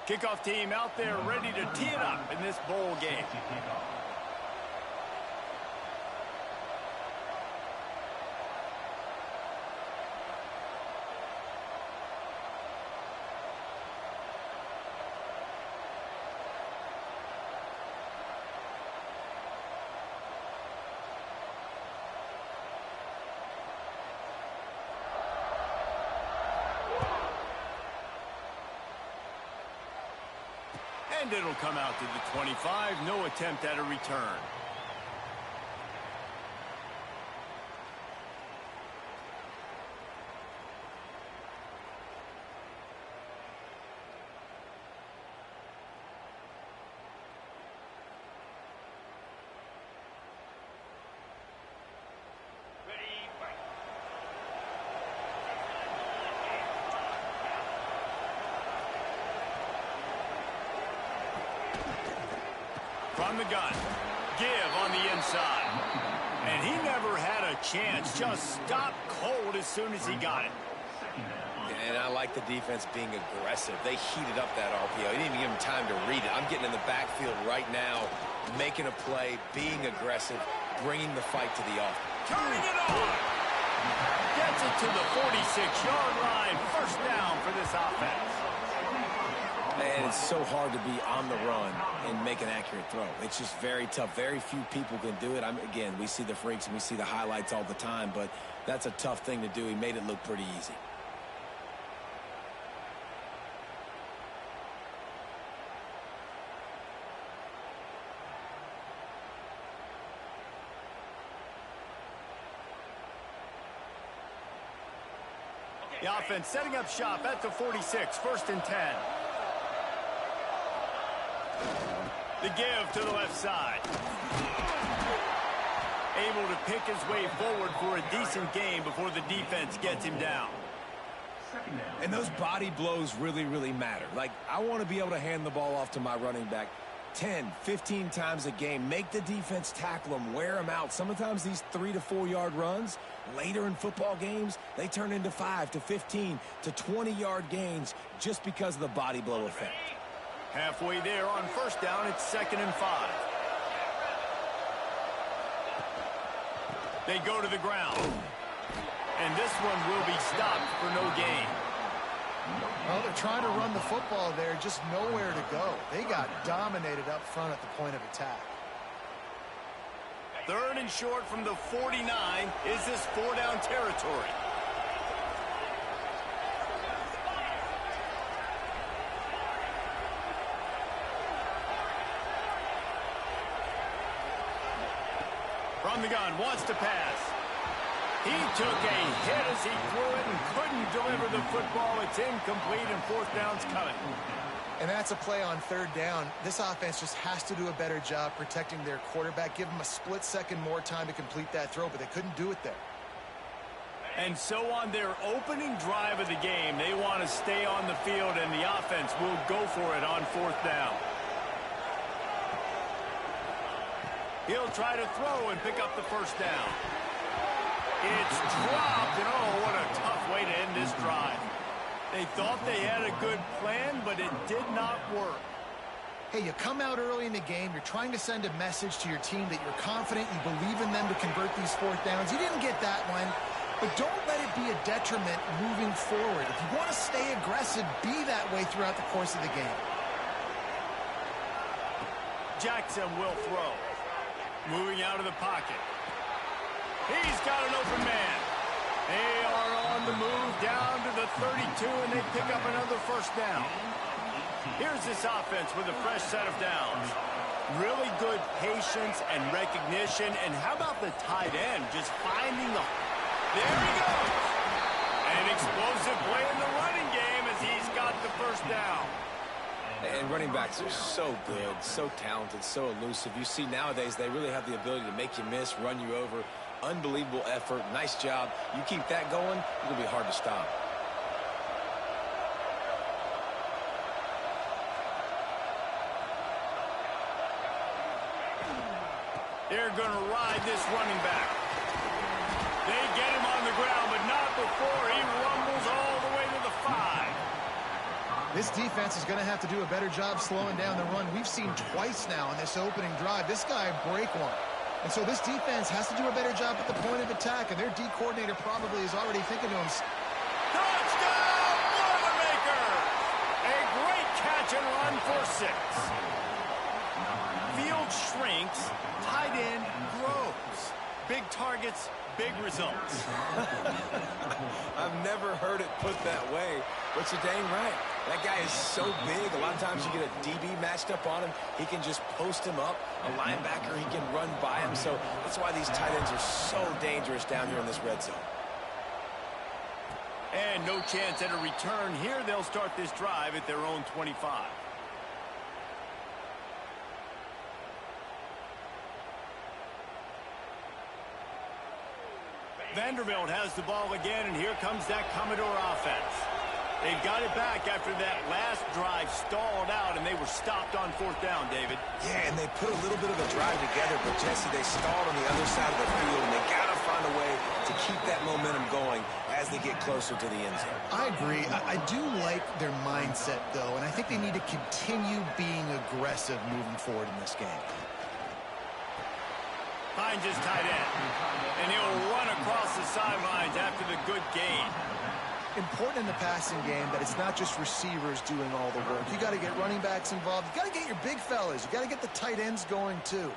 Kickoff team out there ready to tee it up in this bowl game. And it'll come out to the 25. No attempt at a return. From the gun, give on the inside. And he never had a chance, just stopped cold as soon as he got it. And I like the defense being aggressive. They heated up that RPO. He didn't even give him time to read it. I'm getting in the backfield right now, making a play, being aggressive, bringing the fight to the offense. Turning it on! Gets it to the 46-yard line. First down for this offense. And it's so hard to be on the run and make an accurate throw. It's just very tough. Very few people can do it. Again, we see the freaks and we see the highlights all the time, but that's a tough thing to do. He made it look pretty easy. The offense setting up shop at the 46, 1st and 10. The give to the left side. Able to pick his way forward for a decent game before the defense gets him down. And those body blows really, really matter. Like, I want to be able to hand the ball off to my running back 10, 15 times a game. Make the defense tackle them, wear them out. Sometimes these 3 to 4 yard runs, later in football games, they turn into 5 to 15 to 20 yard gains just because of the body blow effect. Halfway there on 1st down, it's 2nd and 5. They go to the ground. And this one will be stopped for no gain. Well, they're trying to run the football there, just nowhere to go. They got dominated up front at the point of attack. 3rd and short from the 49. Is this 4-down territory? From the gun, wants to pass. He took a hit as he threw it and couldn't deliver the football. It's incomplete and 4th down's coming. And that's a play on 3rd down. This offense just has to do a better job protecting their quarterback. Give them a split second more time to complete that throw, but they couldn't do it there. And so on their opening drive of the game, they want to stay on the field, and the offense will go for it on 4th down. He'll try to throw and pick up the 1st down. It's dropped, and oh, what a tough way to end this drive. They thought they had a good plan, but it did not work. Hey, you come out early in the game, you're trying to send a message to your team that you're confident, you believe in them to convert these 4th downs. You didn't get that one, but don't let it be a detriment moving forward. If you want to stay aggressive, be that way throughout the course of the game. Jackson will throw. Moving out of the pocket. He's got an open man. They are on the move down to the 32, and they pick up another 1st down. Here's this offense with a fresh set of downs. Really good patience and recognition. And how about the tight end just finding the... There he goes. An explosive play in the running game as he's got the 1st down. And running backs are so good, so talented, so elusive. You see nowadays they really have the ability to make you miss, run you over. Unbelievable effort. Nice job. You keep that going, it'll be hard to stop. They're going to ride this running back. They get him on the ground, but not before he rumbles all the way to the 5. this defense is going to have to do a better job slowing down the run. We've seen twice now in this opening drive this guy break one. And so this defense has to do a better job at the point of attack, and their D coordinator probably is already thinking to him. Touchdown, Boilermaker! A great catch and run for 6. Field shrinks, tight end grows. Big targets, big results. I've never heard it put that way, but you're dang right. That guy is so big. A lot of times you get a DB matched up on him. He can just post him up. A linebacker, he can run by him. So that's why these tight ends are so dangerous down here in this red zone. And no chance at a return here. They'll start this drive at their own 25. Vanderbilt has the ball again, and here comes that Commodore offense. They've got it back after that last drive stalled out, and they were stopped on 4th down, David. Yeah, and they put a little bit of a drive together, but, Jesse, they stalled on the other side of the field, and they got to find a way to keep that momentum going as they get closer to the end zone. I agree. I do like their mindset, though, and I think they need to continue being aggressive moving forward in this game. Finds his tight end, and he'll run across the sidelines after the good gain. Important in the passing game that it's not just receivers doing all the work. You got to get running backs involved. You got to get your big fellas. You got to get the tight ends going too.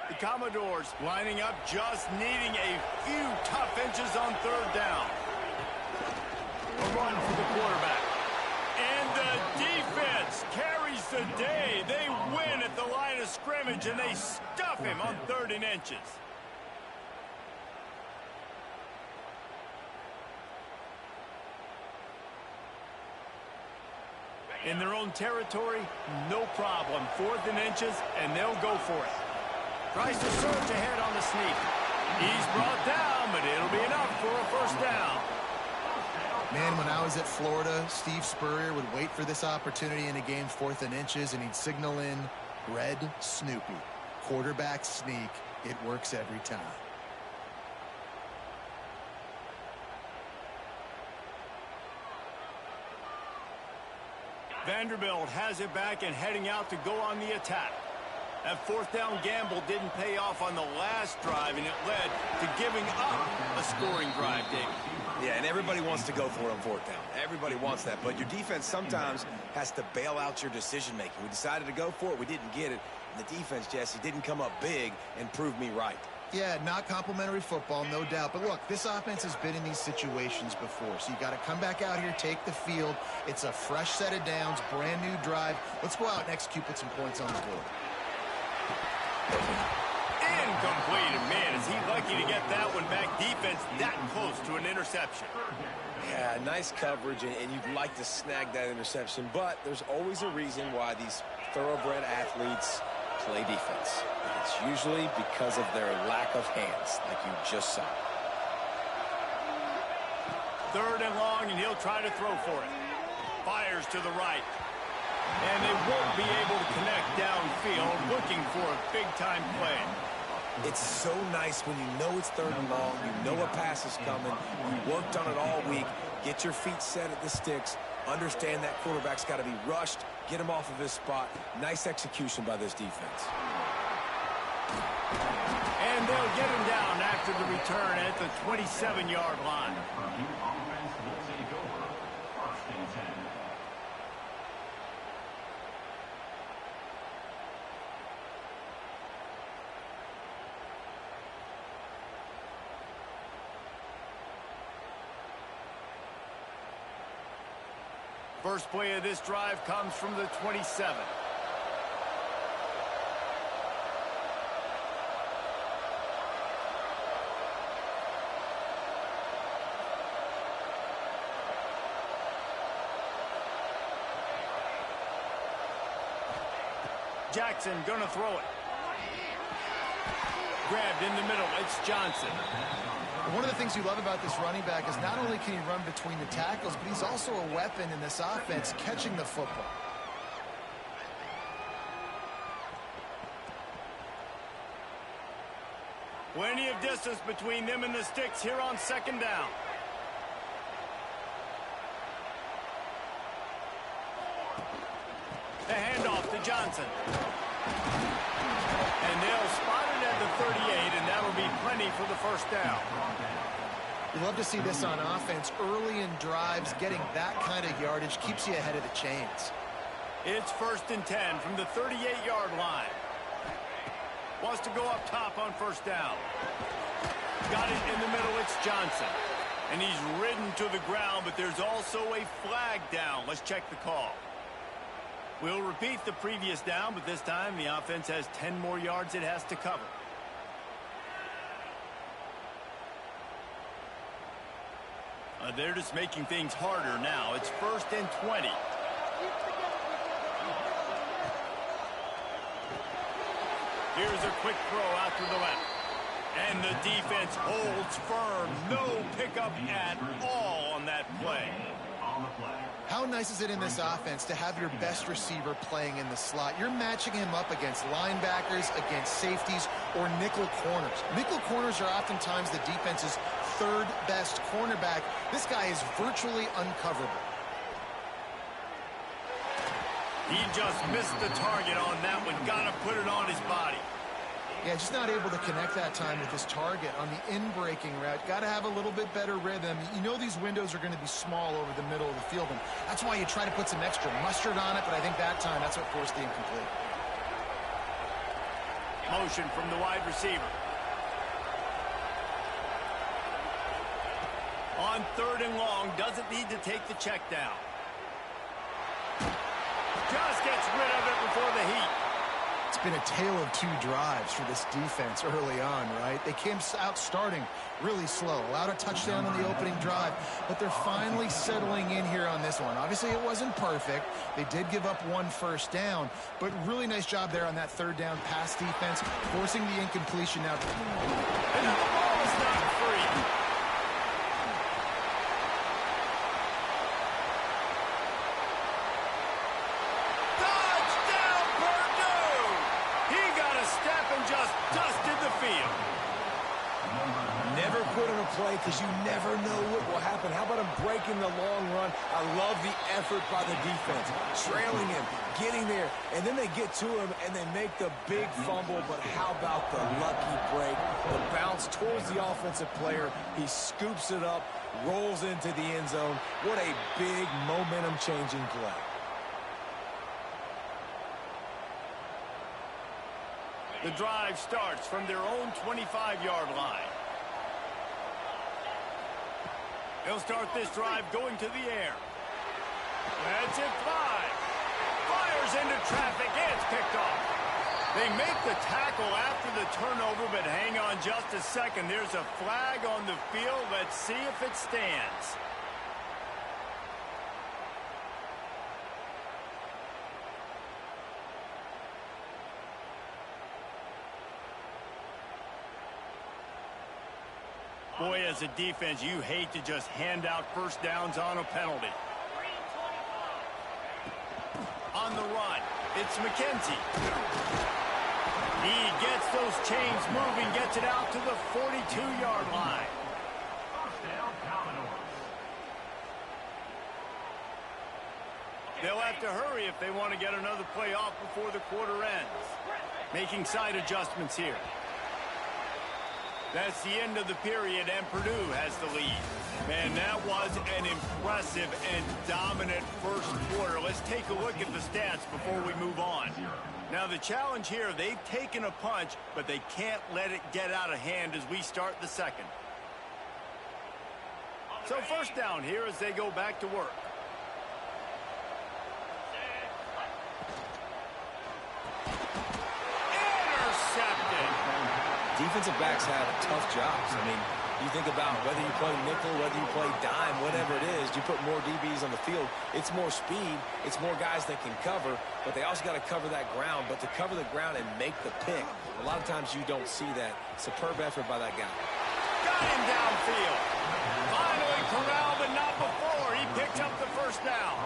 The Commodores lining up, just needing a few tough inches on 3rd down. A run for the quarterback. And the defense carries the day. They win at the line of scrimmage, and they stuff him on 3rd and inches. In their own territory, no problem. 4th and inches, and they'll go for it. Tries to surge ahead on the sneak. He's brought down, but it'll be enough for a 1st down. Man, when I was at Florida, Steve Spurrier would wait for this opportunity in a game 4th and inches, and he'd signal in Red Snoopy. Quarterback sneak. It works every time. Vanderbilt has it back and heading out to go on the attack. That 4th down gamble didn't pay off on the last drive, and it led to giving up a scoring drive, David. Yeah, and everybody wants to go for it on 4th down. Everybody wants that, but your defense sometimes has to bail out your decision-making. We decided to go for it. We didn't get it. And the defense, Jesse, didn't come up big and prove me right. Yeah, not complimentary football, no doubt. But look, this offense has been in these situations before. So you got to come back out here, take the field. It's a fresh set of downs, brand new drive. Let's go out and execute, put some points on the board. Incomplete, and man, is he lucky to get that one back. Defense that close to an interception. Yeah, nice coverage, and you'd like to snag that interception, but there's always a reason why these thoroughbred athletes play defense. It's usually because of their lack of hands, like you just saw. 3rd and long, and he'll try to throw for it. Fires to the right. And they won't be able to connect downfield, looking for a big-time play. It's so nice when you know it's 3rd and long, you know a pass is coming, you worked on it all week, get your feet set at the sticks, understand that quarterback's got to be rushed, get him off of his spot. Nice execution by this defense. And they'll get him down after the return at the 27-yard line. First play of this drive comes from the 27. Jackson gonna throw it. Grabbed in the middle. It's Johnson. One of the things you love about this running back is not only can he run between the tackles, but he's also a weapon in this offense, catching the football. Plenty of distance between them and the sticks here on second down. The handoff to Johnson. And they'll spot it at the 38, and that'll be plenty for the first down. You love to see this on offense. Early in drives, getting that kind of yardage keeps you ahead of the chains. It's 1st and 10 from the 38-yard line. Wants to go up top on first down. Got it in the middle. It's Johnson. And he's ridden to the ground, but there's also a flag down. Let's check the call. We'll repeat the previous down, but this time the offense has 10 more yards it has to cover. They're just making things harder now. It's 1st and 20. Here's a quick throw out to the left. And the defense holds firm. No pickup at all on that play. How nice is it in this offense to have your best receiver playing in the slot? You're matching him up against linebackers, against safeties, or nickel corners. Nickel corners are oftentimes the defense's third best cornerback. This guy is virtually uncoverable. He just missed the target on that one. Got to put it on his body. Yeah, just not able to connect that time with his target on the in-breaking route. Got to have a little bit better rhythm. You know these windows are going to be small over the middle of the field, and that's why you try to put some extra mustard on it, but I think that time that's what forced the incomplete. Motion from the wide receiver. On 3rd and long, doesn't need to take the check down. Just gets rid of it before the heat. It's been a tale of two drives for this defense early on, right? They came out starting really slow, allowed a touchdown on the opening drive, but they're finally settling in here on this one. Obviously, it wasn't perfect. They did give up 1 first down, but really nice job there on that 3rd down pass defense, forcing the incompletion now. And the ball is not free. Play because you never know what will happen. How about him breaking the long run? I love the effort by the defense. Trailing him, getting there, and then they get to him and they make the big fumble. But how about the lucky break? The bounce towards the offensive player. He scoops it up, rolls into the end zone. What a big momentum-changing play. The drive starts from their own 25-yard line. They'll start this drive going to the air. That's it, fly. Fires into traffic. It's picked off. They make the tackle after the turnover, but hang on just a second. There's a flag on the field. Let's see if it stands. Boy, as a defense, you hate to just hand out first downs on a penalty. On the run, it's McKenzie. He gets those chains moving, gets it out to the 42-yard line. They'll have to hurry if they want to get another play off before the quarter ends. Making side adjustments here. That's the end of the period, and Purdue has the lead. Man, that was an impressive and dominant first quarter. Let's take a look at the stats before we move on. Now, the challenge here, they've taken a punch, but they can't let it get out of hand as we start the second. So first down here as they go back to work. Defensive backs have tough jobs. I mean, You think about whether you play nickel, whether you play dime, whatever it is, you put more DBs on the field. It's more speed. It's more guys that can cover, but they also got to cover that ground. But to cover the ground and make the pick, a lot of times you don't see that. Superb effort by that guy. Got him downfield. Finally corralled, but not before. He picked up the first down.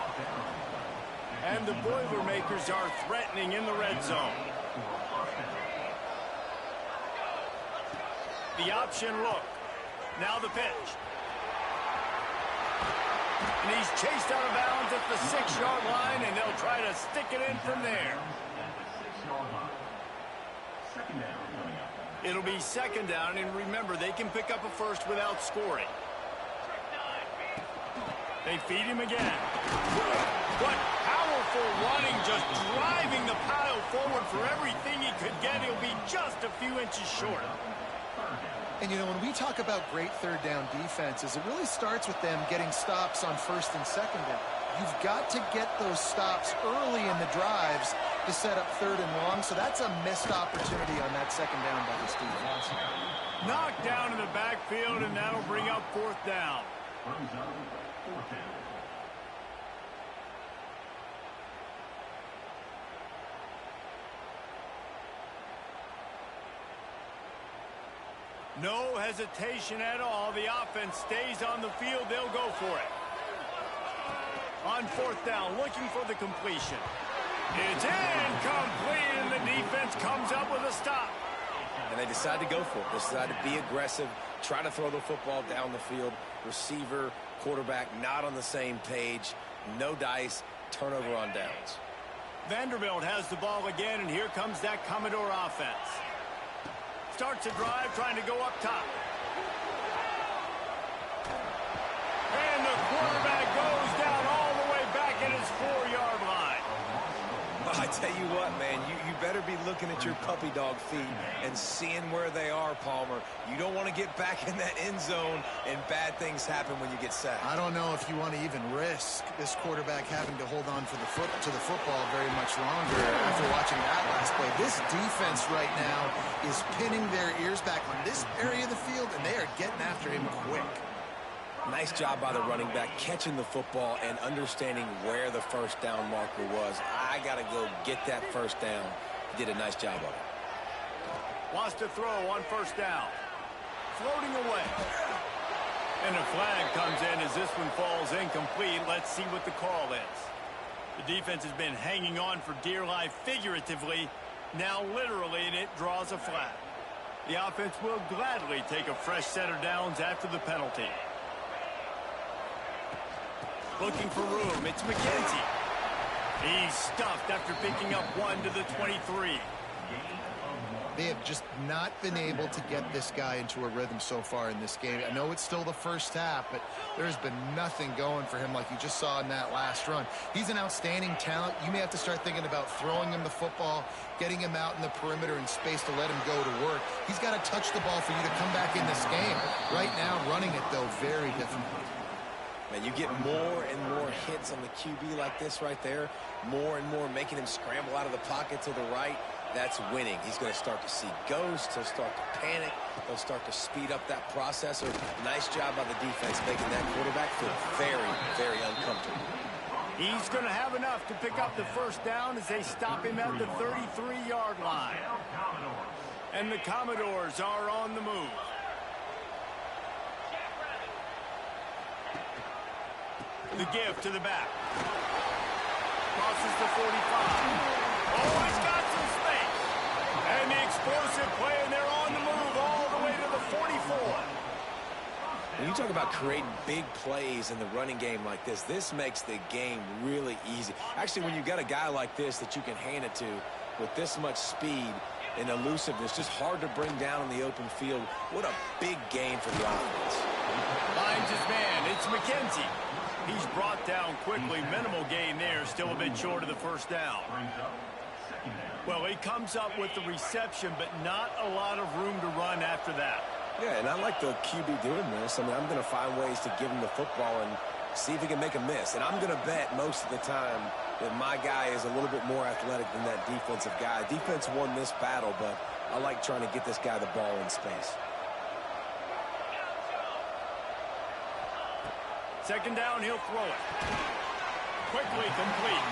And the Boilermakers are threatening in the red zone. The option look. Now the pitch. And he's chased out of bounds at the 6-yard line, and they'll try to stick it in from there. It'll be second down, and remember, they can pick up a first without scoring. They feed him again. What powerful running, just driving the pile forward for everything he could get. He'll be just a few inches short. And, you know, when we talk about great third down defenses, it really starts with them getting stops on first and second down. You've got to get those stops early in the drives to set up third and long, so that's a missed opportunity on that second down by this defense. Knocked down in the backfield, and that'll bring up fourth down. No hesitation at all. The offense stays on the field. They'll go for it. On fourth down, looking for the completion. It's incomplete, and the defense comes up with a stop. And they decide to go for it. They decide to be aggressive, try to throw the football down the field. Receiver, quarterback, not on the same page. No dice, turnover on downs. Vanderbilt has the ball again, and here comes that Commodore offense. Starts a drive trying to go up top. And the quarterback goes down all the way back at his 4-yard line. I tell you what, man, you better be looking at your puppy dog feet and seeing where they are, Palmer. You don't want to get back in that end zone and bad things happen when you get sacked. I don't know if you want to even risk this quarterback having to hold on to the football very much longer after watching that last play. This defense right now is pinning their ears back on this area of the field, and they are getting after him quick. Nice job by the running back, catching the football and understanding where the first down marker was. I got to go get that first down. He did a nice job of it. Wants to throw on first down. Floating away. And a flag comes in as this one falls incomplete. Let's see what the call is. The defense has been hanging on for dear life figuratively, now literally, and it draws a flag. The offense will gladly take a fresh set of downs after the penalty. Looking for room. It's McKenzie. He's stuffed after picking up one to the 23. They have just not been able to get this guy into a rhythm so far in this game. I know it's still the first half, but there's been nothing going for him like you just saw in that last run. He's an outstanding talent. You may have to start thinking about throwing him the football, getting him out in the perimeter in space to let him go to work. He's got to touch the ball for you to come back in this game. Right now, running it, though, very difficult. Man, you get more and more hits on the QB like this right there. More and more making him scramble out of the pocket to the right. That's winning. He's going to start to see ghosts. He'll start to panic. He'll start to speed up that processor. Nice job by the defense making that quarterback feel very, very uncomfortable. He's going to have enough to pick up the first down as they stop him at the 33-yard line. And the Commodores are on the move. The give to the back. Crosses the 45. Oh, he's got some space. And the explosive play, and they're on the move all the way to the 44. When you talk about creating big plays in the running game like this makes the game really easy. Actually, when you got a guy like this that you can hand it to with this much speed and elusiveness, just hard to bring down in the open field. What a big game for the offense. Finds his man. It's McKenzie. He's brought down quickly. Minimal gain there. Still a bit short of the first down. Well, he comes up with the reception, but not a lot of room to run after that. Yeah, and I like the QB doing this. I mean, I'm going to find ways to give him the football and see if he can make a miss. And I'm going to bet most of the time that my guy is a little bit more athletic than that defensive guy. Defense won this battle, but I like trying to get this guy the ball in space. Second down, he'll throw it. Quickly complete.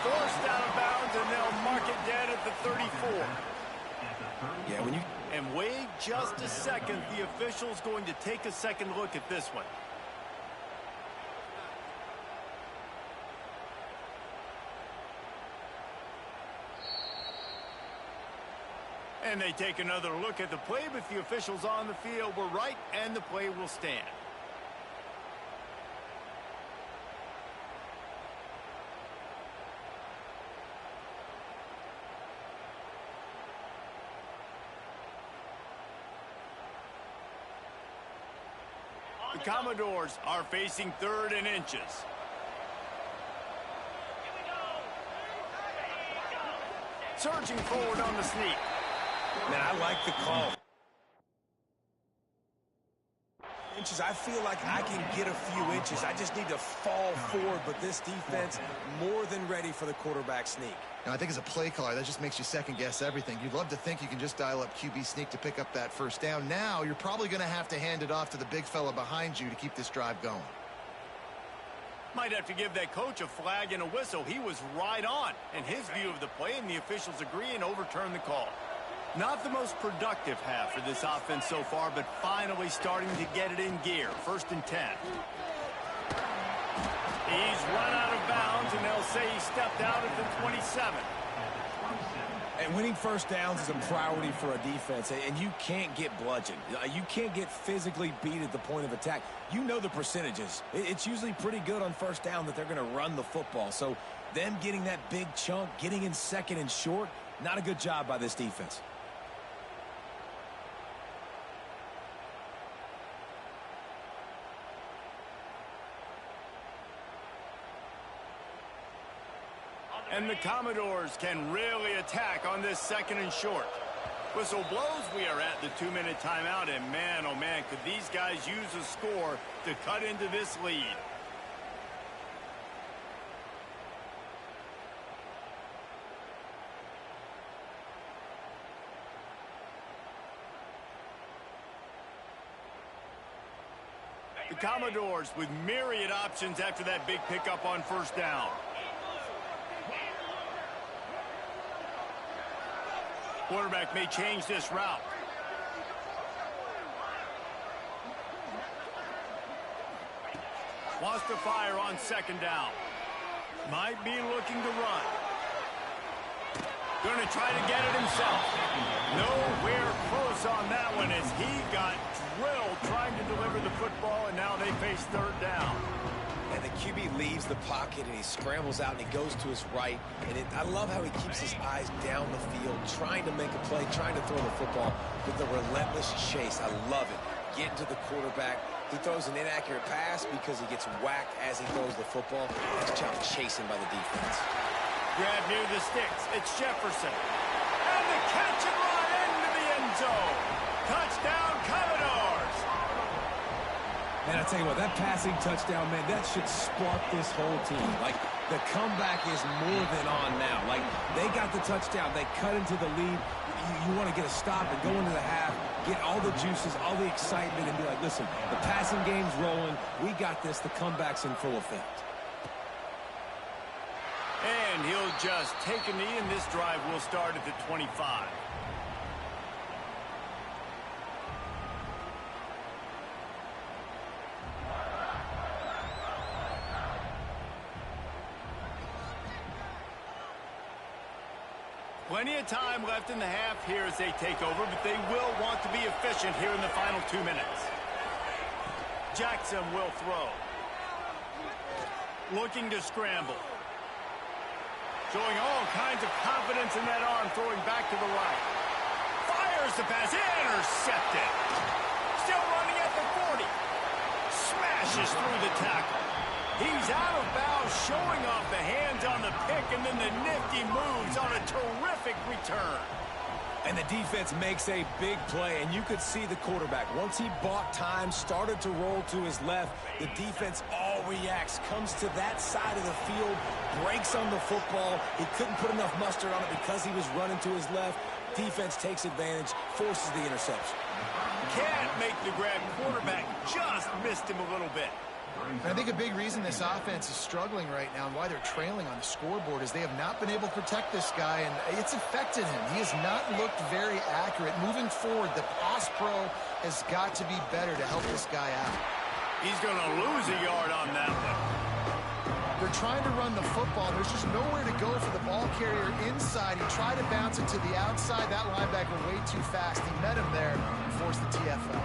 Forced out of bounds, and they'll mark it dead at the 34. Yeah, And wait just a second. The official's going to take a second look at this one. And they take another look at the play, but the officials on the field were right, and the play will stand. The Commodores are facing 3rd and inches. Surging forward on the sneak. Man, I like the call. Inches, I feel like I can get a few inches. I just need to fall forward, but this defense more than ready for the quarterback sneak. Now, I think as a play caller, that just makes you second-guess everything. You'd love to think you can just dial up QB sneak to pick up that first down. Now, you're probably going to have to hand it off to the big fella behind you to keep this drive going. Might have to give that coach a flag and a whistle. He was right on in his view of the play, and the officials agree and overturn the call. Not the most productive half for this offense so far, but finally starting to get it in gear. 1st and 10. He's run out of bounds, and they'll say he stepped out at the 27. And winning first downs is a priority for a defense, and you can't get bludgeoned. You can't get physically beat at the point of attack. You know the percentages. It's usually pretty good on first down that they're going to run the football. So them getting that big chunk, getting in 2nd and short, not a good job by this defense. And the Commodores can really attack on this 2nd and short. Whistle blows, we are at the 2-minute timeout, and man, oh man, could these guys use a score to cut into this lead. The Commodores with myriad options after that big pickup on first down. Quarterback may change this route. Wants to fire on 2nd down. Might be looking to run. Going to try to get it himself. Nowhere close on that one as he got drilled trying to deliver the football, and now they face 3rd down. And the QB leaves the pocket, and he scrambles out, and he goes to his right. And I love how he keeps his eyes down the field, trying to make a play, trying to throw the football with a relentless chase. I love it. Getting to the quarterback. He throws an inaccurate pass because he gets whacked as he throws the football. Nice job chasing by the defense. Grab near the sticks. It's Jefferson. And the catch and run into the end zone. Touchdown, Commodores. Man, I tell you what, that passing touchdown, man, that should spark this whole team. Like, the comeback is more than on now. Like, they got the touchdown. They cut into the lead. You want to get a stop and go into the half, get all the juices, all the excitement, and be like, listen, the passing game's rolling. We got this. The comeback's in full effect. And he'll just take a knee, and this drive will start at the 25. Plenty of time left in the half here as they take over, but they will want to be efficient here in the final 2 minutes. Jackson will throw. Looking to scramble. Showing all kinds of confidence in that arm, throwing back to the right. Fires the pass, intercepted. Still running at the 40. Smashes through the tackle. He's out of bounds, showing off the hands on the pick, and then the nifty moves on a terrific return. And the defense makes a big play, and you could see the quarterback. Once he bought time, started to roll to his left, the defense all reacts, comes to that side of the field, breaks on the football. He couldn't put enough mustard on it because he was running to his left. Defense takes advantage, forces the interception. Can't make the grab. Quarterback just missed him a little bit. And I think a big reason this offense is struggling right now and why they're trailing on the scoreboard is they have not been able to protect this guy, and it's affected him. He has not looked very accurate. Moving forward, the pass pro has got to be better to help this guy out. He's going to lose a yard on that one. They're trying to run the football. There's just nowhere to go for the ball carrier inside. He tried to bounce it to the outside. That linebacker way too fast. He met him there and forced the TFL.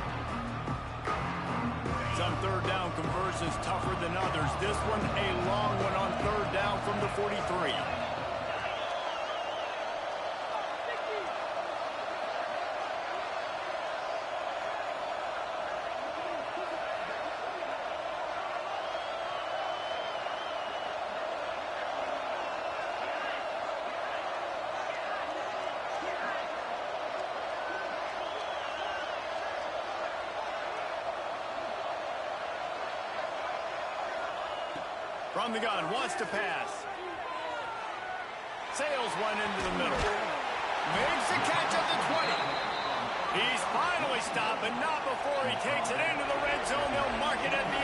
Some third down conversions tougher than others. This one a long one on third down from the 43. From the gun, wants to pass. Sails one into the middle. Makes the catch at the 20. He's finally stopped, but not before he takes it into the red zone. They'll mark it at the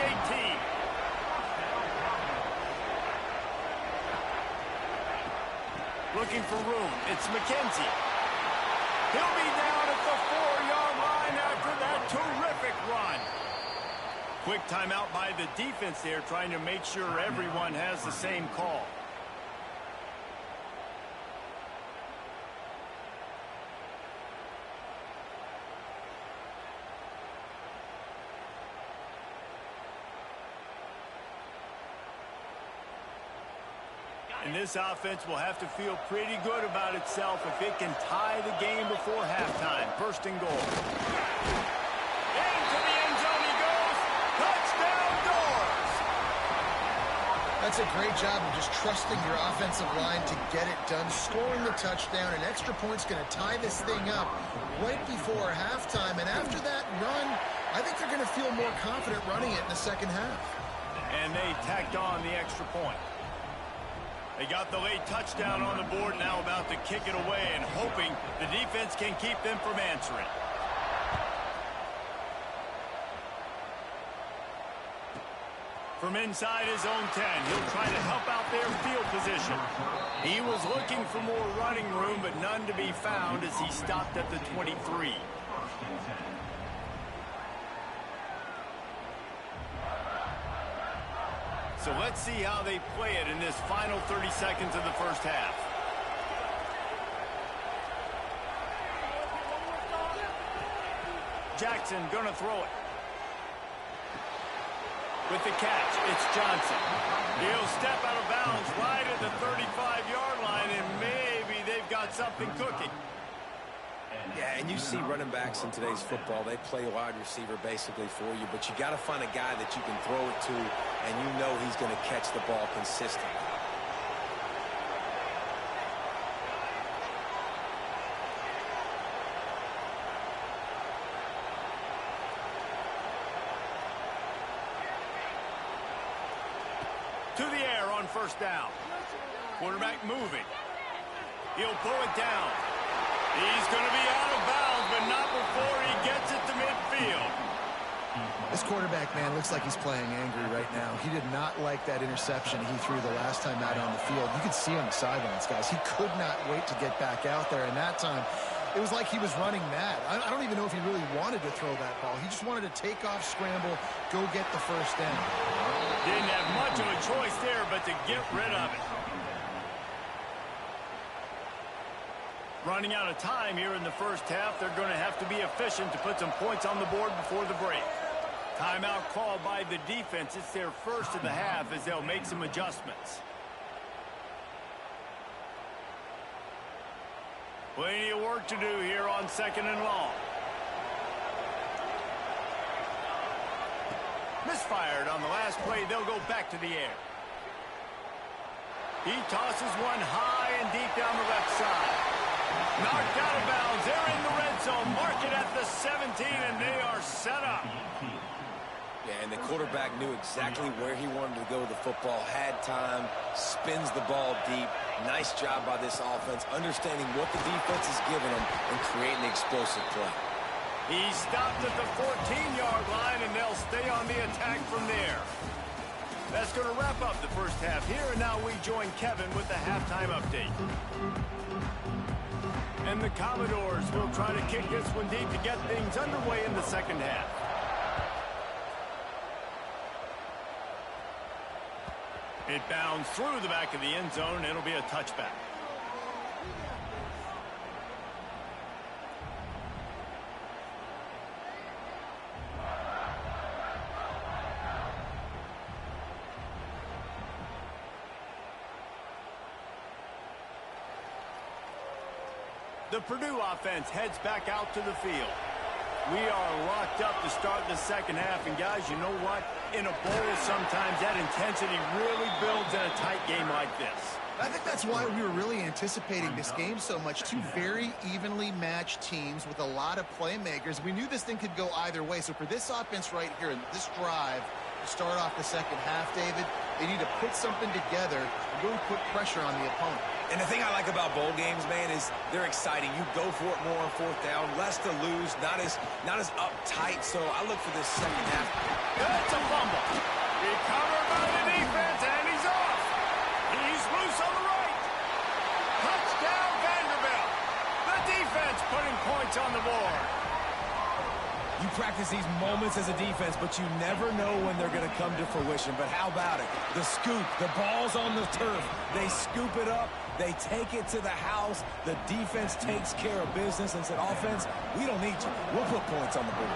18. Looking for room. It's McKenzie. He'll be down at the 4-yard line after that terrific run. Quick timeout by the defense there, trying to make sure everyone has the same call. And this offense will have to feel pretty good about itself if it can tie the game before halftime. First and goal. Into the end zone he goes. Touchdown, Doors! That's a great job of just trusting your offensive line to get it done, scoring the touchdown. An extra point's going to tie this thing up right before halftime. And after that run, I think they're going to feel more confident running it in the second half. And they tacked on the extra point. They got the late touchdown on the board, now about to kick it away and hoping the defense can keep them from answering. From inside his own 10, he'll try to help out their field position. He was looking for more running room, but none to be found as he stopped at the 23. So let's see how they play it in this final 30 seconds of the first half. Jackson gonna throw it. With the catch, it's Johnson. He'll step out of bounds right at the 35-yard line, and maybe they've got something cooking. Yeah, and you see running backs in today's football, they play wide receiver basically for you, but you got to find a guy that you can throw it to, and you know he's going to catch the ball consistently. To the air on first down. Quarterback moving. He'll pull it down. He's going to be out of bounds, but not before he gets it to midfield. This quarterback, man, looks like he's playing angry right now. He did not like that interception he threw the last time out on the field. You could see on the sidelines, guys. He could not wait to get back out there, and that time it was like he was running mad. I don't even know if he really wanted to throw that ball. He just wanted to take off, scramble, go get the first down. Didn't have much of a choice there but to get rid of it. Running out of time here in the first half, they're going to have to be efficient to put some points on the board before the break. Timeout called by the defense. It's their first of the half as they'll make some adjustments. Plenty of work to do here on second and long. Misfired on the last play. They'll go back to the air. He tosses one high and deep down the left side. Knocked out of bounds. They're in the red zone. Mark it at the 17, and they are set up. Yeah, and the quarterback knew exactly where he wanted to go with the football, had time, spins the ball deep. Nice job by this offense, understanding what the defense is giving them and creating an explosive play. He stopped at the 14-yard line, and they'll stay on the attack from there. That's going to wrap up the first half here, and now we join Kevin with the halftime update. And the Commodores will try to kick this one deep to get things underway in the second half. It bounds through the back of the end zone, and it'll be a touchback. The Purdue offense heads back out to the field. We are locked up to start the second half, and guys, you know what? In a bowl, sometimes that intensity really builds in a tight game like this. I think that's why we were really anticipating this game so much. Two very evenly matched teams with a lot of playmakers. We knew this thing could go either way. So for this offense right here, this drive, to start off the second half, David, they need to put something together and really put pressure on the opponent. And the thing I like about bowl games, man, is they're exciting. You go for it more on fourth down, less to lose, not as uptight. So I look for this second half. It's a fumble. Recovered by the defense, and he's off. He's loose on the right. Touchdown, Vanderbilt. The defense putting points on the board. You practice these moments as a defense, but you never know when they're going to come to fruition. But how about it? The scoop, the ball's on the turf. They scoop it up. They take it to the house. The defense takes care of business and said, offense, we don't need you. We'll put points on the board.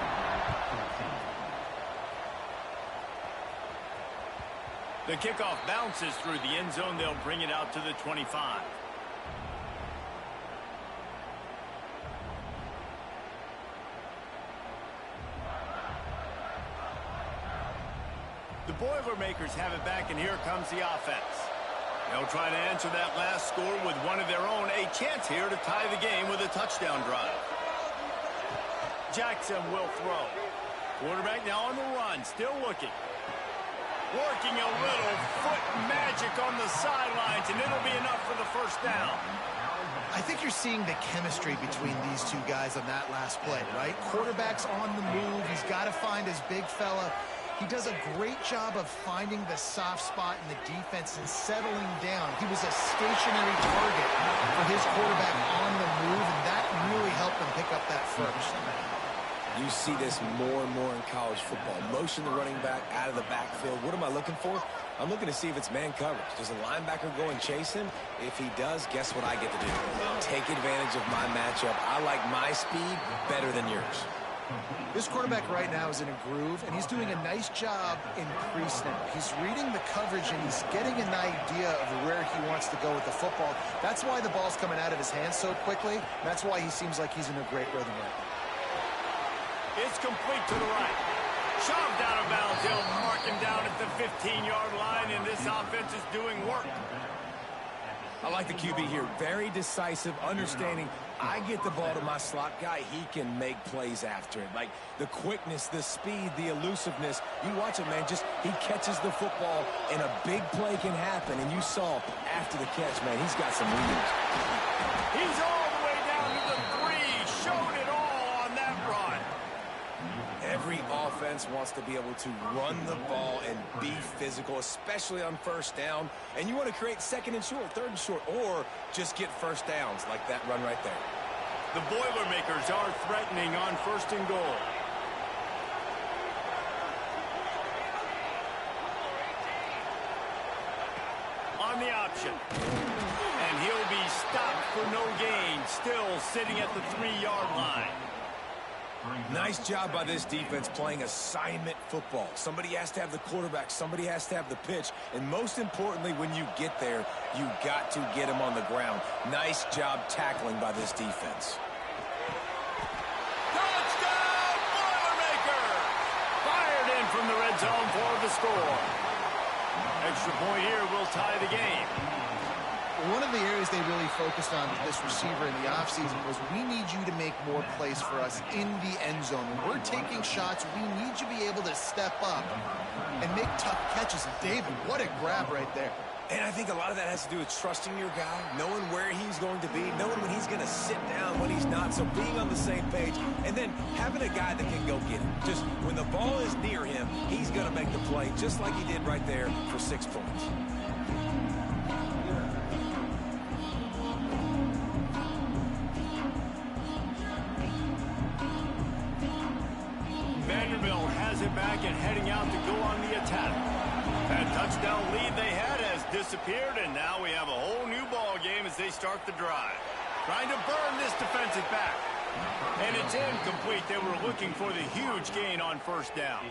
The kickoff bounces through the end zone. They'll bring it out to the 25. The Boilermakers have it back, and here comes the offense. They'll try to answer that last score with one of their own. A chance here to tie the game with a touchdown drive. Jackson will throw. Quarterback now on the run, still looking. Working a little foot magic on the sidelines, and it'll be enough for the first down. I think you're seeing the chemistry between these two guys on that last play, right? Quarterback's on the move. He's got to find his big fella. He does a great job of finding the soft spot in the defense and settling down. He was a stationary target for his quarterback on the move, and that really helped him pick up that first. You see this more and more in college football. Motion the running back out of the backfield. What am I looking for? I'm looking to see if it's man coverage. Does the linebacker go and chase him? If he does, guess what I get to do? Take advantage of my matchup. I like my speed better than yours. This quarterback right now is in a groove, and he's doing a nice job in pre-snap. He's reading the coverage, and he's getting an idea of where he wants to go with the football. That's why the ball's coming out of his hands so quickly. That's why he seems like he's in a great rhythm right now. It's complete to the right. Shoved out of bounds. They'll mark him down at the 15-yard line, and this offense is doing work. I like the QB here. Very decisive, understanding I get the ball to my slot guy, he can make plays after it. Like the quickness, the speed, the elusiveness. You watch it, man. Just he catches the football, and a big play can happen. And you saw after the catch, man, he's got some wheels. He's all the way down to the 3. Showed it all on that run. Every offense wants to be able to run the ball and be physical, especially on first down. And you want to create second and short, third and short, or just get first downs like that run right there. The Boilermakers are threatening on first and goal. On the option. And he'll be stopped for no gain, still sitting at the 3-yard line. Nice job by this defense playing assignment football. Somebody has to have the quarterback. Somebody has to have the pitch. And most importantly, when you get there, you got to get him on the ground. Nice job tackling by this defense. Touchdown, Boilermakers! Fired in from the red zone for the score. Extra point here will tie the game. One of the areas they really focused on with this receiver in the offseason was we need you to make more plays for us in the end zone. When we're taking shots, we need you to be able to step up and make tough catches. And David, what a grab right there. And I think a lot of that has to do with trusting your guy, knowing where he's going to be, knowing when he's going to sit down, when he's not, so being on the same page, and then having a guy that can go get him. Just when the ball is near him, he's going to make the play, just like he did right there for 6 points. Vanderbilt has it back and heading out to go on the attack. That touchdown lead they had has disappeared, and now we have a whole new ball game as they start the drive. Trying to burn this defensive back. And it's incomplete. They were looking for the huge gain on first down.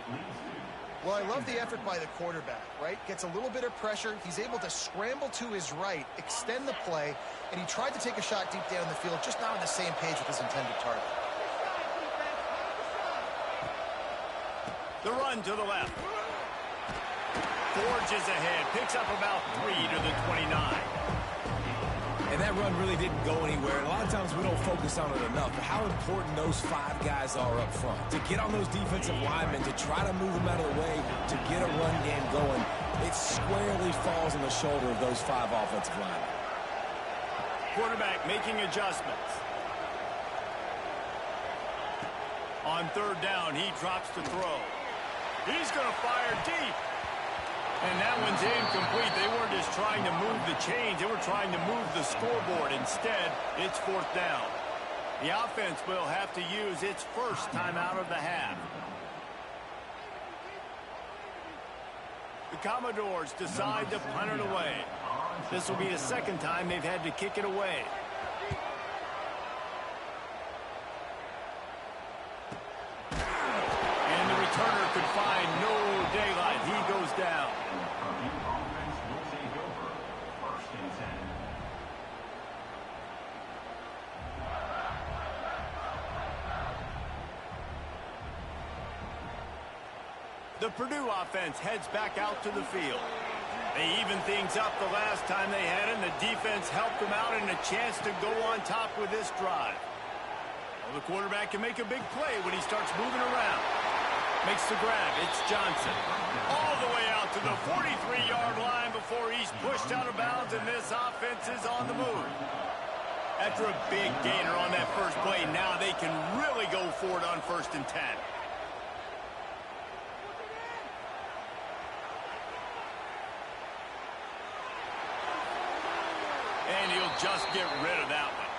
Well, I love the effort by the quarterback, right? Gets a little bit of pressure. He's able to scramble to his right, extend the play, and he tried to take a shot deep down the field, just not on the same page with his intended target. The run to the left. Forges ahead, picks up about 3 to the 29. And that run really didn't go anywhere. And a lot of times we don't focus on it enough, but how important those 5 guys are up front. To get on those defensive linemen, to try to move them out of the way, to get a run game going, it squarely falls on the shoulder of those 5 offensive linemen. Quarterback making adjustments. On third down, he drops to throw. He's going to fire deep. And that one's incomplete. They weren't just trying to move the chains. They were trying to move the scoreboard. Instead, it's fourth down. The offense will have to use its first timeout of the half. The Commodores decide to punt it away. This will be the second time they've had to kick it away. And the returner could find no daylight. He goes down. The Purdue offense heads back out to the field. They evened things up the last time they had it, and the defense helped them out and a chance to go on top with this drive. Well, the quarterback can make a big play when he starts moving around. Makes the grab. It's Johnson. All the way out to the 43-yard line before he's pushed out of bounds, and this offense is on the move. After a big gainer on that first play, now they can really go for it on 1st and 10. And he'll just get rid of that one.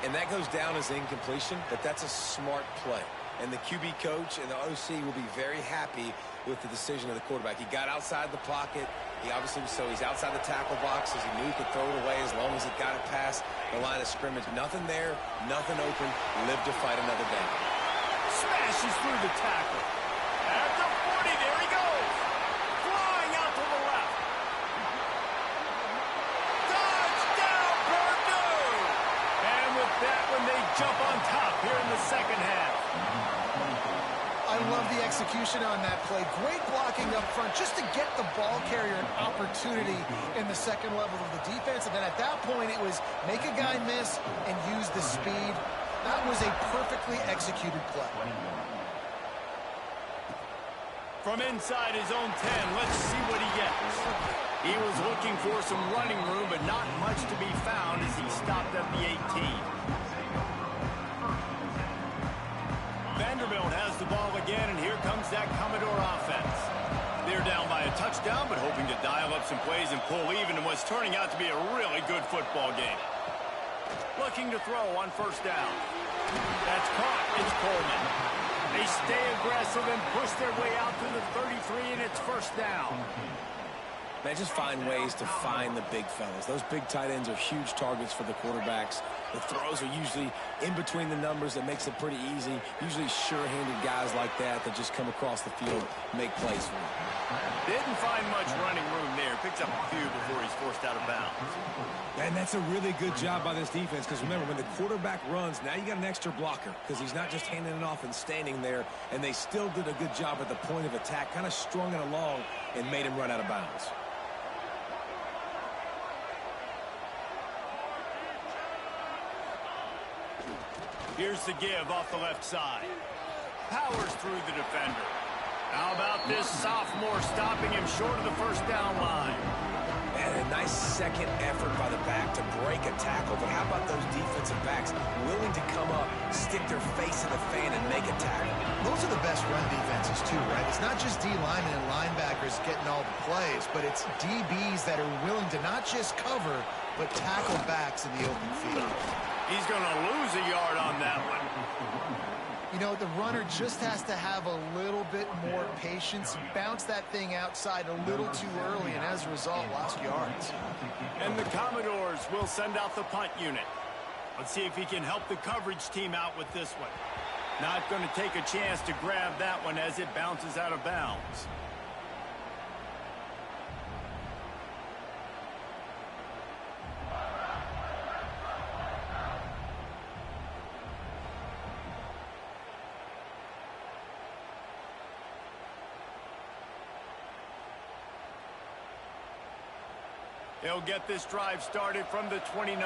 And that goes down as incompletion, but that's a smart play. And the QB coach and the OC will be very happy with the decision of the quarterback. He got outside the pocket. He obviously, so he's outside the tackle box as he knew he could throw it away as long as he got it past the line of scrimmage. Nothing there, nothing open. Live to fight another down. Smashes through the tackle. At the 40, there he goes. Flying out to the left. Touchdown, Purdue! And with that one, they jump on top here in the second half. I love the execution on that play. Great blocking up front just to get the ball carrier an opportunity in the second level of the defense. And then at that point, it was make a guy miss and use the speed. That was a perfectly executed play. From inside his own 10, let's see what he gets. He was looking for some running room, but not much to be found as he stopped at the 18. Vanderbilt has the ball again, and here comes that Commodore offense. They're down by a touchdown, but hoping to dial up some plays and pull even in what's turning out to be a really good football game. Looking to throw on 1st down. That's caught. It's Coleman. They stay aggressive and push their way out to the 33, and it's 1st down. Man, just find ways to find the big fellas. Those big tight ends are huge targets for the quarterbacks. The throws are usually in between the numbers. That makes it pretty easy. Usually sure-handed guys like that just come across the field, make plays for them. Didn't find much running room there. Picks up a few before he's forced out of bounds. And that's a really good job by this defense because remember, when the quarterback runs, now you got an extra blocker because he's not just handing it off and standing there, and they still did a good job at the point of attack, kind of strung it along and made him run out of bounds. Here's the give off the left side. Powers through the defender. How about this sophomore stopping him short of the 1st down line? And And a nice second effort by the back to break a tackle. But how about those defensive backs willing to come up, stick their face in the fan, and make a tackle? Those are the best run defenses, too, right? It's not just D linemen and linebackers getting all the plays, but it's DBs that are willing to not just cover, but tackle backs in the open field. He's going to lose a yard on that one. You know, the runner just has to have a little bit more patience, bounce that thing outside a little too early, and as a result, lost yards. And the Commodores will send out the punt unit. Let's see if he can help the coverage team out with this one. Not going to take a chance to grab that one as it bounces out of bounds. They'll get this drive started from the 29.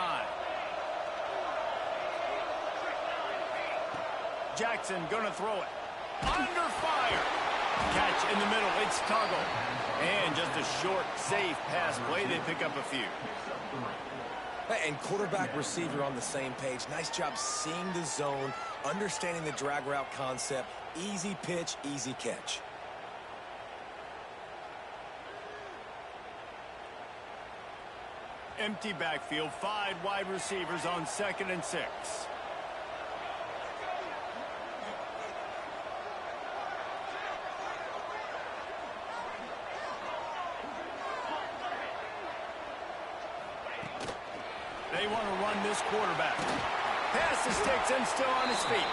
Jackson gonna throw it. Under fire. Catch in the middle. It's Tuggle. And just a short, safe pass play. They pick up a few. And quarterback receiver on the same page. Nice job seeing the zone, understanding the drag route concept. Easy pitch, easy catch. Empty backfield, 5 wide receivers on 2nd and 6. They want to run this quarterback. Pass the sticks and still on his feet.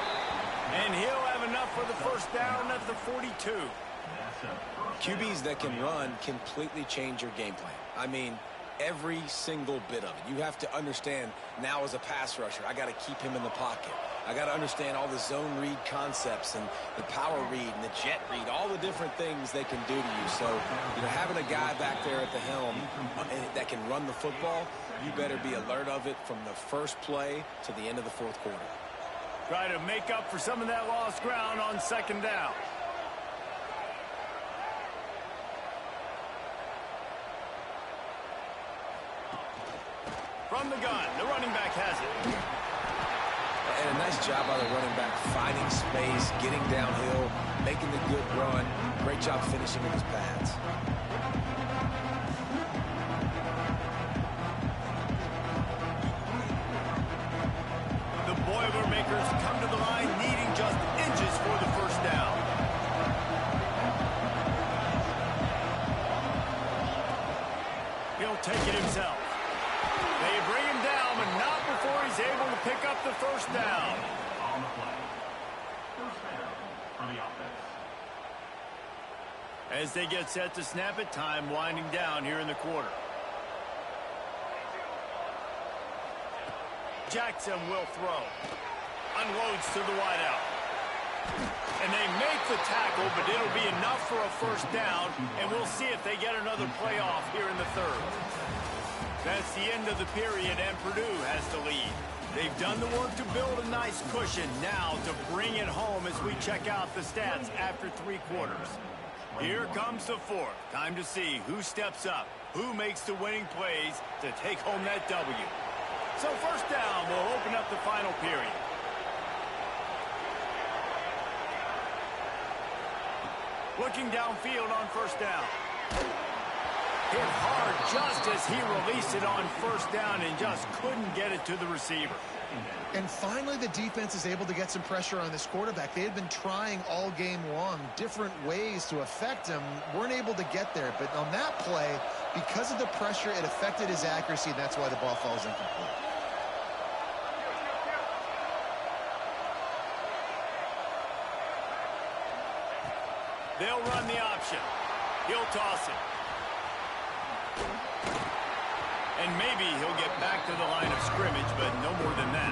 And he'll have enough for the first down at the 42. QBs that can run completely change your game plan. I mean, every single bit of it. You have to understand now as a pass rusher, I got to keep him in the pocket. I got to understand all the zone read concepts and the power read and the jet read, all the different things they can do to you. So, you know, having a guy back there at the helm that can run the football, you better be alert of it from the first play to the end of the 4th quarter. Try to make up for some of that lost ground on 2nd down. From the gun, the running back has it. And a nice job by the running back, finding space, getting downhill, making the good run. Great job finishing with his pads. The Boilermakers come to the line needing just inches for the first down. He'll take it himself. They bring him down, but not before he's able to pick up the first down. On the play. First down for the offense. As they get set to snap it, time winding down here in the quarter. Jackson will throw. Unloads to the wideout. And they make the tackle, but it'll be enough for a first down, and we'll see if they get another playoff here in the 3rd. That's the end of the period, and Purdue has the lead. They've done the work to build a nice cushion. Now to bring it home as we check out the stats after 3 quarters. Here comes the 4th. Time to see who steps up, who makes the winning plays to take home that W. So first down will open up the final period. Looking downfield on first down. Hit hard just as he released it on first down and just couldn't get it to the receiver. And finally, the defense is able to get some pressure on this quarterback. They had been trying all game long, different ways to affect him, weren't able to get there. But on that play, because of the pressure, it affected his accuracy, and that's why the ball falls incomplete. They'll run the option. He'll toss it. And maybe he'll get back to the line of scrimmage, but no more than that.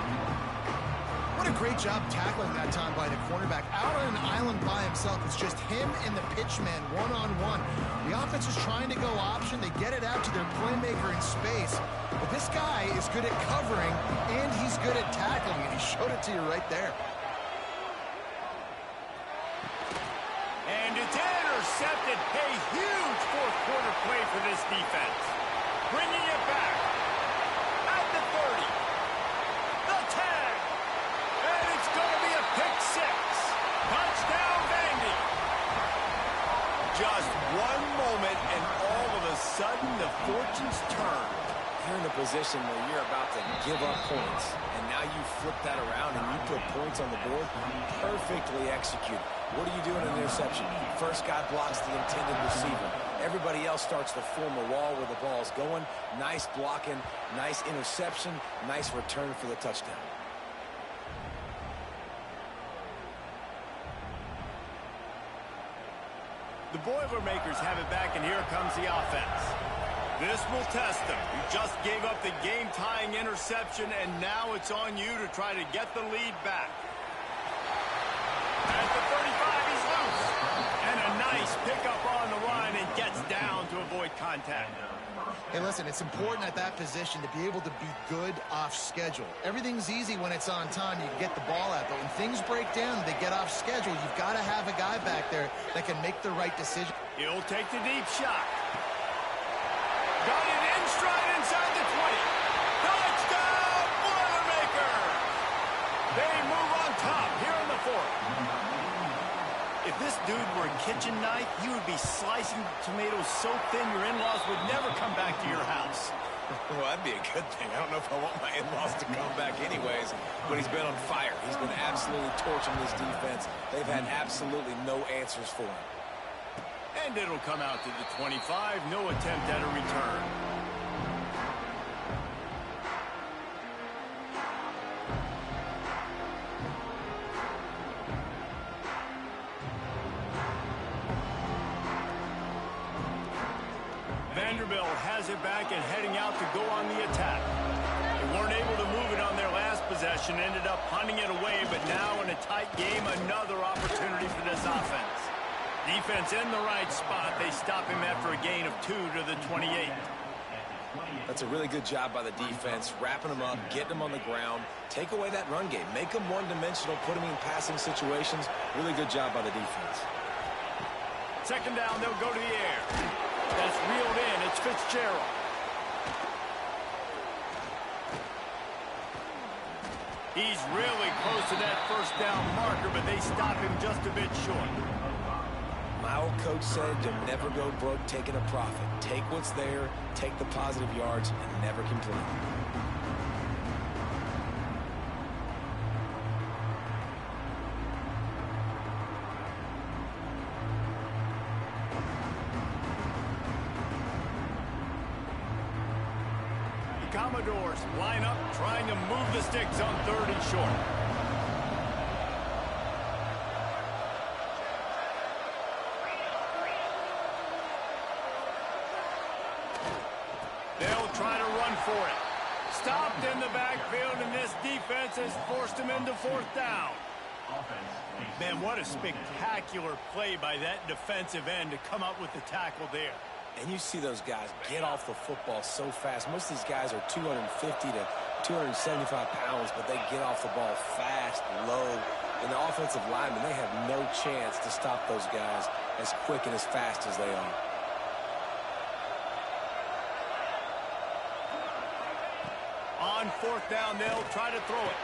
What a great job tackling that time by the cornerback. Out on an island by himself. It's just him and the pitchman one-on-one. The offense is trying to go option. They get it out to their playmaker in space. But this guy is good at covering, and he's good at tackling, and he showed it to you right there. And it's intercepted. A huge 4th quarter play for this defense. bringing it back. At the 30. The tag. And it's going to be a pick six. Touchdown, Vandy. Just one moment, and all of a sudden, the fortunes turn. You're in a position where you're about to give up points, and now you flip that around and you put points on the board. Perfectly executed. What do you do in an interception? First guy blocks the intended receiver. Everybody else starts to form a wall where the ball's going. Nice blocking, nice interception, nice return for the touchdown. The Boilermakers have it back, and here comes the offense. This will test them. You just gave up the game-tying interception, and now it's on you to try to get the lead back. At the 35, he's loose. And a nice pickup on the run, and gets down to avoid contact. Hey, listen, it's important at that position to be able to be good off schedule. Everything's easy when it's on time. You can get the ball out, but when things break down, they get off schedule. You've got to have a guy back there that can make the right decision. He'll take the deep shot. Got it in stride inside the 20. Touchdown, Boilermaker! They move on top here in the fourth. If this dude were a kitchen knife, you would be slicing tomatoes so thin your in-laws would never come back to your house. Well, that'd be a good thing. I don't know if I want my in-laws to come back anyways, but he's been on fire. He's been absolutely torching this defense. They've had absolutely no answers for him. And it'll come out to the 25. No attempt at a return. Vanderbilt has it back and heading out to go on the attack. They weren't able to move it on their last possession, ended up punting it away, but now in a tight game, another opportunity for this offense. Defense in the right spot. They stop him after a gain of 2 to the 28. That's a really good job by the defense, wrapping them up, getting them on the ground, take away that run game, make them one-dimensional, put them in passing situations. Really good job by the defense. Second down, they'll go to the air. That's reeled in. It's Fitzgerald. He's really close to that first down marker, but they stop him just a bit short. My old coach said you'll never go broke taking a profit. Take what's there, take the positive yards, and never complain. Commodores line up, trying to move the sticks on 3rd and short. They'll try to run for it. Stopped in the backfield, and this defense has forced him into 4th down. Man, what a spectacular play by that defensive end to come up with the tackle there. And you see those guys get off the football so fast. Most of these guys are 250 to 275 pounds, but they get off the ball fast, low. And the offensive linemen, they have no chance to stop those guys as quick and as fast as they are. On 4th down, they'll try to throw it.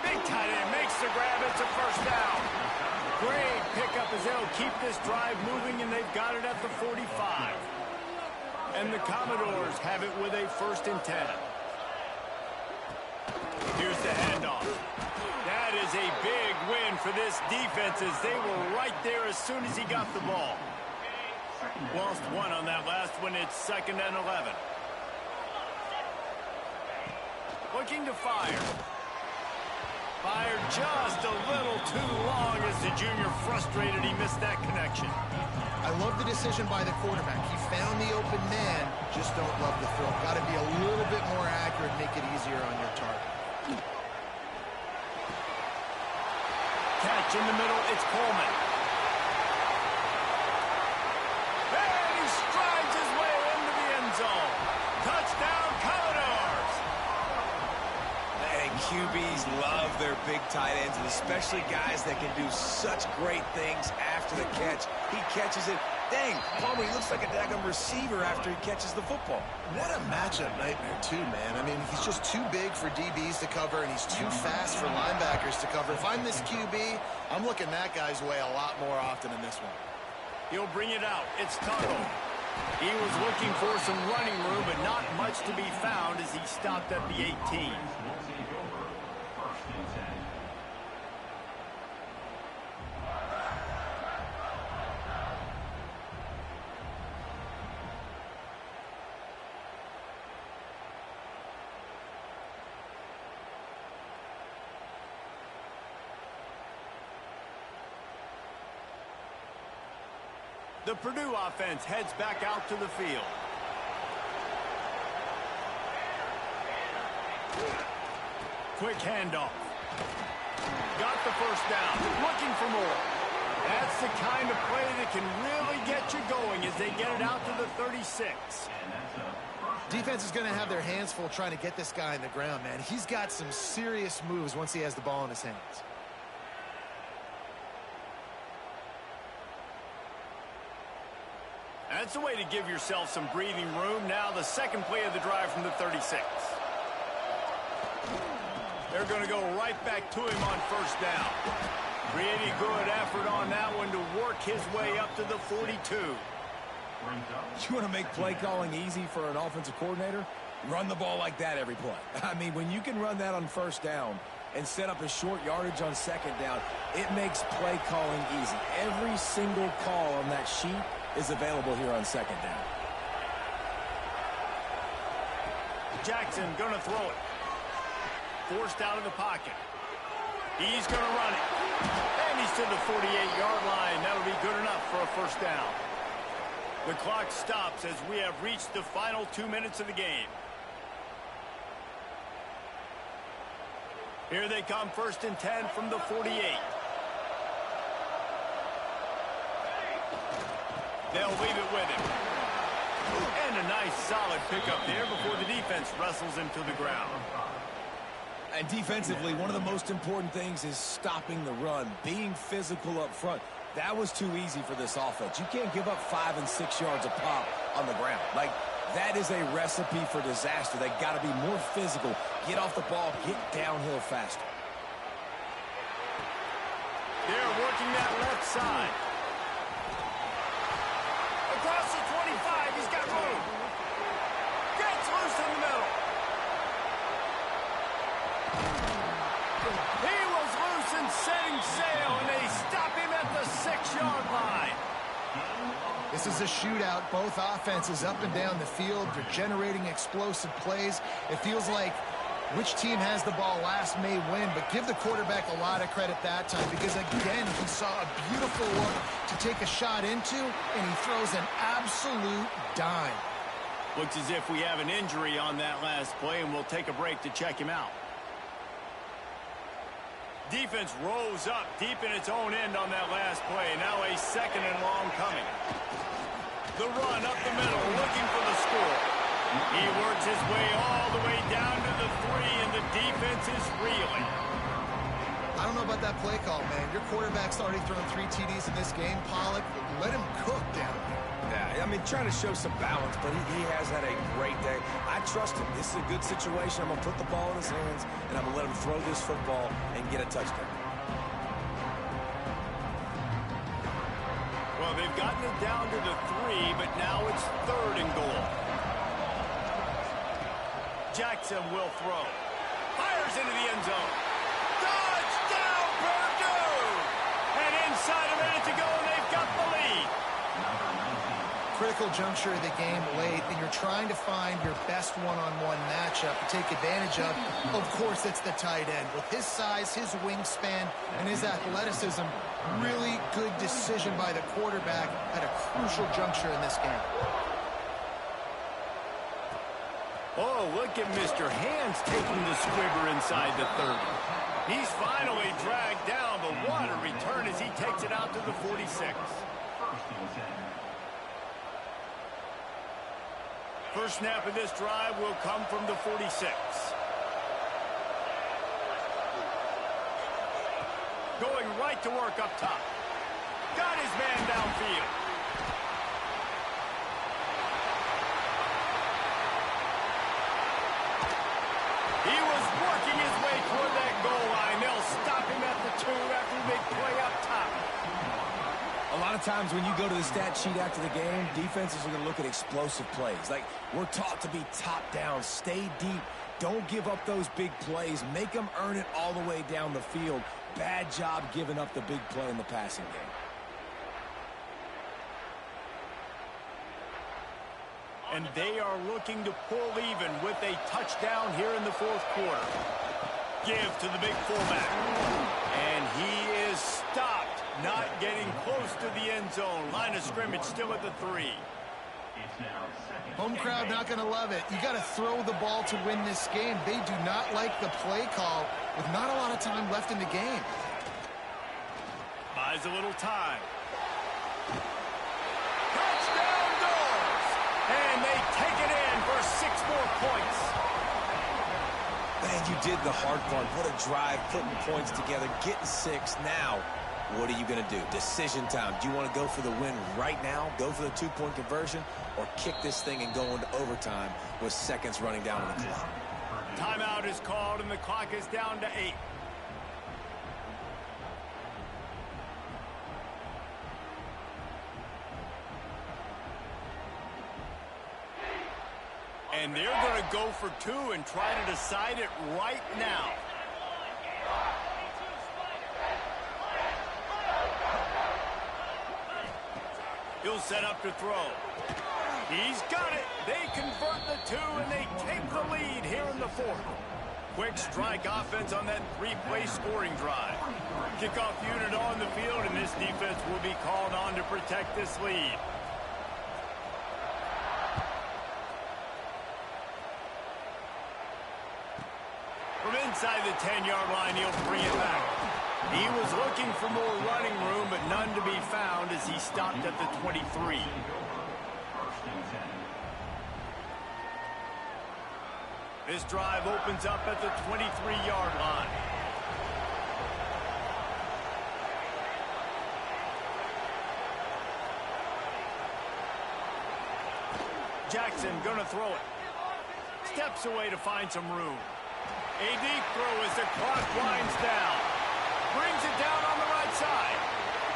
Big tight end makes the grab. It's a first down. Great pickup as they'll keep this drive moving, and they've got it at the 45. And the Commodores have it with a 1st and 10. Here's the handoff. That is a big win for this defense as they were right there as soon as he got the ball. Lost one on that last one. It's 2nd and 11. Looking to fire. Fired just a little too long as the junior frustrated he missed that connection. I love the decision by the quarterback. He found the open man, just don't love the throw. Got to be a little bit more accurate, make it easier on your target. Catch in the middle, it's Coleman. And he strides his way into the end zone. Touchdown, Commodores! And QBs love their big tight ends, and especially guys that can do such great things after the catch. He catches it, Dang, Palmer, he looks like a daggum receiver after he catches the football. What a matchup nightmare, too, man. I mean, he's just too big for DBs to cover, and he's too fast for linebackers to cover. If I'm this QB, I'm looking that guy's way a lot more often in this one. He'll bring it out. It's Tuttle. He was looking for some running room, but not much to be found as he stopped at the 18. The Purdue offense heads back out to the field. Quick handoff. Got the first down. Looking for more. That's the kind of play that can really get you going as they get it out to the 36. Defense is going to have their hands full trying to get this guy on the ground, man. He's got some serious moves once he has the ball in his hands. That's a way to give yourself some breathing room. Now the second play of the drive from the 36. They're going to go right back to him on first down. Pretty good effort on that one to work his way up to the 42. You want to make play calling easy for an offensive coordinator? Run the ball like that every play. I mean, when you can run that on first down and set up a short yardage on second down, it makes play calling easy. Every single call on that sheet is available here on second down. Jackson going to throw it. Forced out of the pocket. He's going to run it. And he's to the 48-yard line. That'll be good enough for a first down. The clock stops as we have reached the final 2 minutes of the game. Here they come, 1st and 10 from the 48. They'll leave it with him. And a nice solid pickup there before the defense wrestles him to the ground. And defensively, one of the most important things is stopping the run, being physical up front. That was too easy for this offense. You can't give up 5 and 6 yards a pop on the ground. Like, that is a recipe for disaster. They got to be more physical, get off the ball, get downhill faster. They're working that left side. Across the 25, he's got room. Gets loose in the middle. He was loose and setting sail, and they stop him at the 6-yard line. This is a shootout. Both offenses up and down the field. They're generating explosive plays. It feels like which team has the ball last may win, but give the quarterback a lot of credit that time because, again, he saw a beautiful look to take a shot into, and he throws an absolute dime. Looks as if we have an injury on that last play, and we'll take a break to check him out. Defense rose up deep in its own end on that last play. Now a 2nd and long coming. The run up the middle, looking for the score. He works his way all the way down to the 3, and the defense is reeling. I don't know about that play call, man. Your quarterback's already thrown 3 TDs in this game, Pollock. Let him cook down here. Yeah, I mean, trying to show some balance, but he has had a great day. I trust him. This is a good situation. I'm going to put the ball in his hands, and I'm going to let him throw this football and get a touchdown. Well, they've gotten it down to the 3, but now it's 3rd and goal. Jackson will throw. Fires into the end zone. Touchdown, Purdue! And inside a minute to go, and they've got the lead. Critical juncture of the game late, and you're trying to find your best one-on-one matchup to take advantage of. Of course, it's the tight end. With his size, his wingspan, and his athleticism, really good decision by the quarterback at a crucial juncture in this game. Oh, look at Mr. Hands taking the squibber inside the 30. He's finally dragged down, but what a return as he takes it out to the 46. First snap of this drive will come from the 46. Going right to work up top. Got his man downfield. big play up top. A lot of times when you go to the stat sheet after the game, defenses are going to look at explosive plays. Like, we're taught to be top down, stay deep, don't give up those big plays, make them earn it all the way down the field. Bad job giving up the big play in the passing game. And they are looking to pull even with a touchdown here in the fourth quarter. Give to the big fullback. And he is stopped, not getting close to the end zone. Line of scrimmage still at the 3. Home crowd not going to love it. You got to throw the ball to win this game. They do not like the play call with not a lot of time left in the game. Buys a little time. Touchdown goes! And they take it in for 6 more points. Man, you did the hard part. What a drive, putting points together, getting 6. Now, what are you going to do? Decision time. Do you want to go for the win right now, go for the 2-point conversion, or kick this thing and go into overtime with seconds running down on the clock? Timeout is called, and the clock is down to 8. And they're going to go for 2 and try to decide it right now. He'll set up to throw. He's got it. They convert the 2, and they take the lead here in the 4th. Quick strike offense on that 3-play scoring drive. Kickoff unit on the field, and this defense will be called on to protect this lead. From inside the 10-yard line, he'll bring it back. He was looking for more running room, but none to be found as he stopped at the 23. This drive opens up at the 23-yard line. Jackson gonna throw it. Steps away to find some room. A deep throw as the clock winds down. Brings it down on the right side.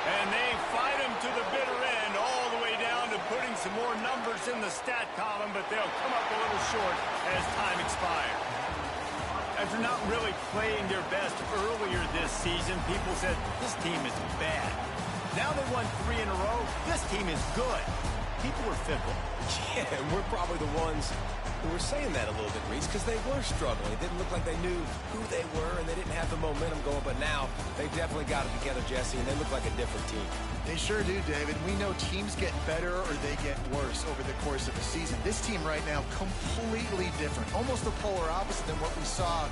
And they fight him to the bitter end, all the way down to putting some more numbers in the stat column, but they'll come up a little short as time expires. After not really playing their best earlier this season, people said, this team is bad. Now they won 3 in a row. This team is good. People are fickle. Yeah, and we're probably the ones who were saying that a little bit, Reese, because they were struggling. It didn't look like they knew who they were, and they didn't have the momentum going. But now they definitely got it together, Jesse, and they look like a different team. They sure do, David. We know teams get better or they get worse over the course of a season. This team right now, completely different. Almost the polar opposite than what we saw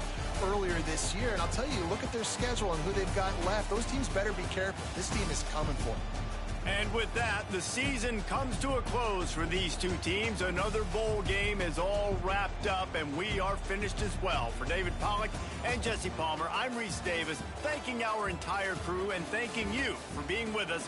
earlier this year. And I'll tell you, look at their schedule and who they've got left. Those teams better be careful. This team is coming for them. And with that, the season comes to a close for these two teams. Another bowl game is all wrapped up, and we are finished as well. For David Pollack and Jesse Palmer, I'm Reese Davis, thanking our entire crew and thanking you for being with us